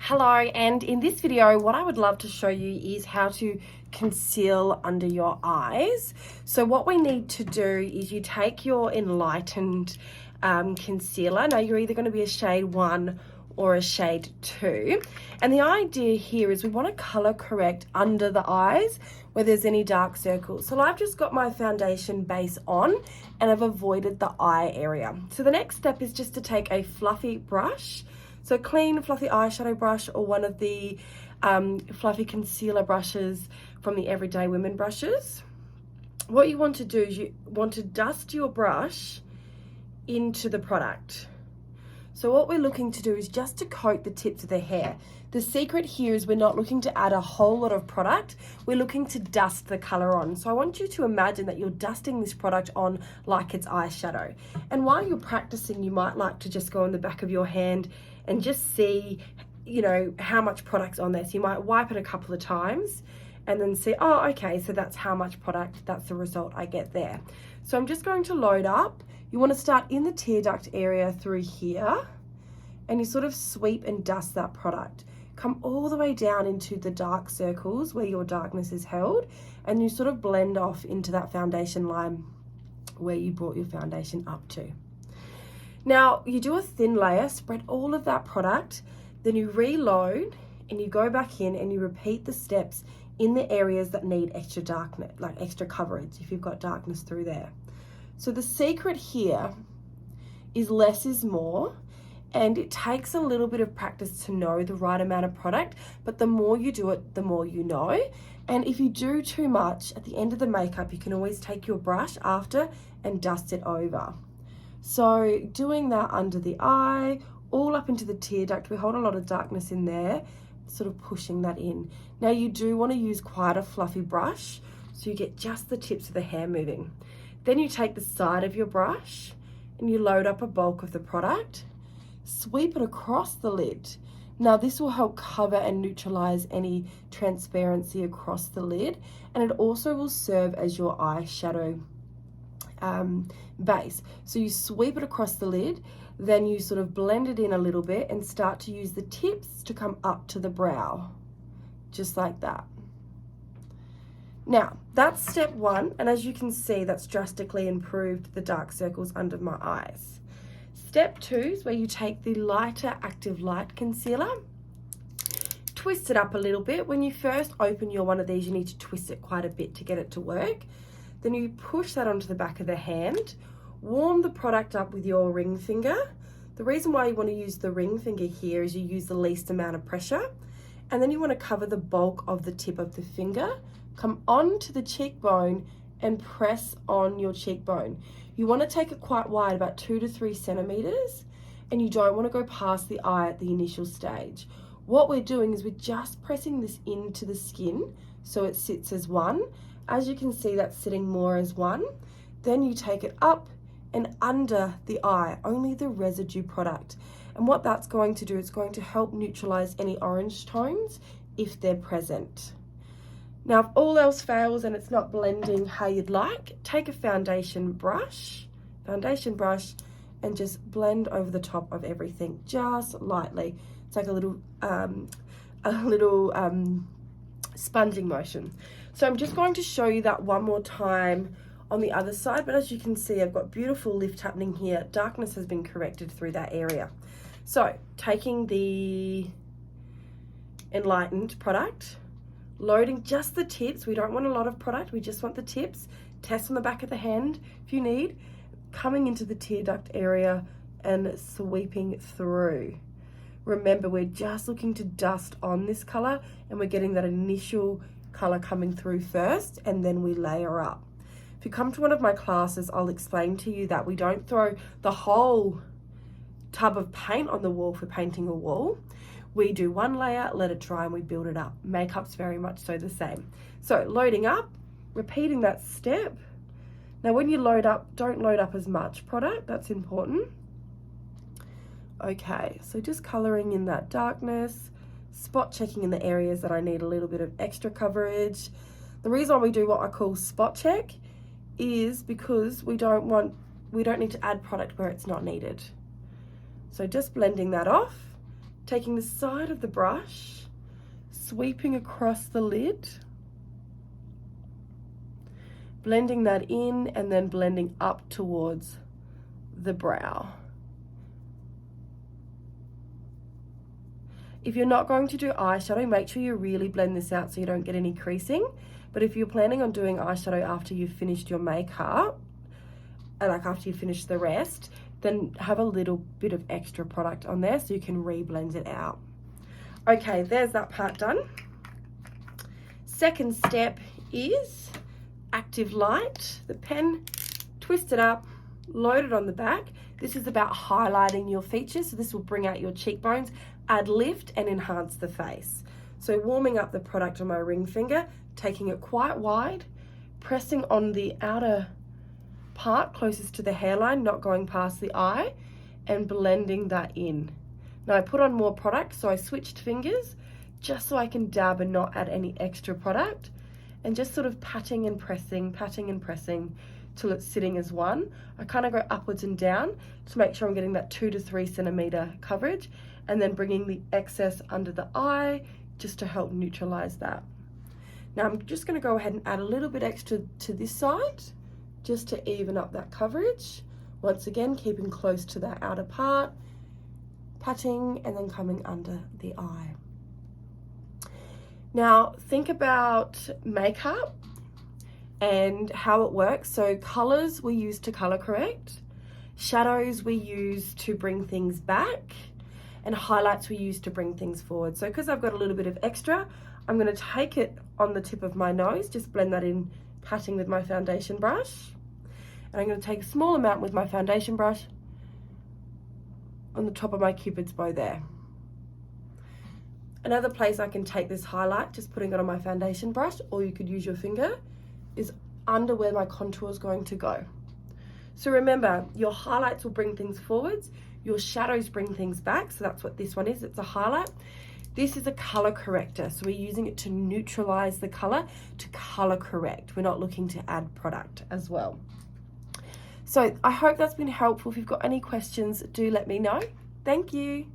Hello, and in this video what I would love to show you is how to conceal under your eyes. So what we need to do is you take your Enlightened concealer. Now you're either going to be a shade 1 or a shade 2, and the idea here is we want to color correct under the eyes where there's any dark circles. So I've just got my foundation base on and I've avoided the eye area. So the next step is just to take a fluffy brush. So clean fluffy eyeshadow brush or one of the fluffy concealer brushes from the Everyday Women brushes. What you want to do is you want to dust your brush into the product. So what we're looking to do is just to coat the tips of the hair. The secret here is we're not looking to add a whole lot of product, we're looking to dust the color on. So I want you to imagine that you're dusting this product on like it's eyeshadow. And while you're practicing, you might like to just go on the back of your hand and just see, you know, how much product's on there. So you might wipe it a couple of times and then see, oh, okay, so that's how much product, that's the result I get there. So I'm just going to load up. You want to start in the tear duct area through here, and you sort of sweep and dust that product. Come all the way down into the dark circles where your darkness is held, and you sort of blend off into that foundation line where you brought your foundation up to. Now you do a thin layer, spread all of that product, then you reload and you go back in and you repeat the steps in the areas that need extra darkness, like extra coverage if you've got darkness through there. So the secret here is less is more, and it takes a little bit of practice to know the right amount of product, but the more you do it, the more you know. And if you do too much, at the end of the makeup, you can always take your brush after and dust it over. So doing that under the eye, all up into the tear duct, we hold a lot of darkness in there, sort of pushing that in. Now you do want to use quite a fluffy brush, so you get just the tips of the hair moving. Then you take the side of your brush and you load up a bulk of the product, sweep it across the lid. Now this will help cover and neutralize any transparency across the lid, and it also will serve as your eyeshadow base. So you sweep it across the lid, then you sort of blend it in a little bit and start to use the tips to come up to the brow, just like that. Now that's step 1, and as you can see, that's drastically improved the dark circles under my eyes. Step 2 is where you take the lighter Active Light concealer, twist it up a little bit. When you first open your one of these, you need to twist it quite a bit to get it to work. Then you push that onto the back of the hand, warm the product up with your ring finger. The reason why you want to use the ring finger here is you use the least amount of pressure, and then you want to cover the bulk of the tip of the finger, come onto the cheekbone and press on your cheekbone. You want to take it quite wide, about 2 to 3 centimeters, and you don't want to go past the eye at the initial stage. What we're doing is we're just pressing this into the skin so it sits as one. As you can see, that's sitting more as one. Then you take it up and under the eye, only the residue product. And what that's going to do, it's going to help neutralize any orange tones if they're present. Now, if all else fails and it's not blending how you'd like, take a foundation brush, and just blend over the top of everything, just lightly. It's like a little sponging motion. So I'm just going to show you that one more time on the other side, but as you can see, I've got beautiful lift happening here. Darkness has been corrected through that area. So taking the Enlightened product, loading just the tips. We don't want a lot of product, we just want the tips. Test on the back of the hand if you need. Coming into the tear duct area and sweeping through. Remember, we're just looking to dust on this color, and we're getting that initial color coming through first, and then we layer up. If you come to one of my classes, I'll explain to you that we don't throw the whole tub of paint on the wall for painting a wall. We do one layer, let it dry, and we build it up. Makeup's very much so the same. So loading up, repeating that step. Now when you load up, don't load up as much product, that's important. Okay, so just coloring in that darkness, spot checking in the areas that I need a little bit of extra coverage. The reason why we do what I call spot check is because we don't need to add product where it's not needed. So just blending that off, taking the side of the brush, sweeping across the lid, blending that in, and then blending up towards the brow. If you're not going to do eyeshadow, make sure you really blend this out so you don't get any creasing. But if you're planning on doing eyeshadow after you've finished your makeup, like after you finish the rest, then have a little bit of extra product on there so you can re-blend it out. Okay, there's that part done. Second step is active light. The pen, twist it up, load it on the back. This is about highlighting your features, so this will bring out your cheekbones, add lift and enhance the face. So warming up the product on my ring finger, taking it quite wide, pressing on the outer part closest to the hairline, not going past the eye, and blending that in. Now I put on more product, so I switched fingers just so I can dab and not add any extra product, and just sort of patting and pressing till it's sitting as one. I kind of go upwards and down to make sure I'm getting that 2 to 3 centimeter coverage, and then bringing the excess under the eye just to help neutralize that. Now I'm just going to go ahead and add a little bit extra to this side just to even up that coverage. Once again, keeping close to that outer part, patting and then coming under the eye. Now think about makeup and how it works. So colors we use to color correct, shadows we use to bring things back, and highlights we use to bring things forward. So because I've got a little bit of extra, I'm going to take it on the tip of my nose, just blend that in, patting with my foundation brush. And I'm going to take a small amount with my foundation brush on the top of my Cupid's bow there. Another place I can take this highlight, just putting it on my foundation brush, or you could use your finger, is under where my contour is going to go. So remember, your highlights will bring things forwards, your shadows bring things back, so that's what this one is, it's a highlight. This is a color corrector, so we're using it to neutralize the color, to color correct. We're not looking to add product as well. So I hope that's been helpful. If you've got any questions, do let me know. Thank you.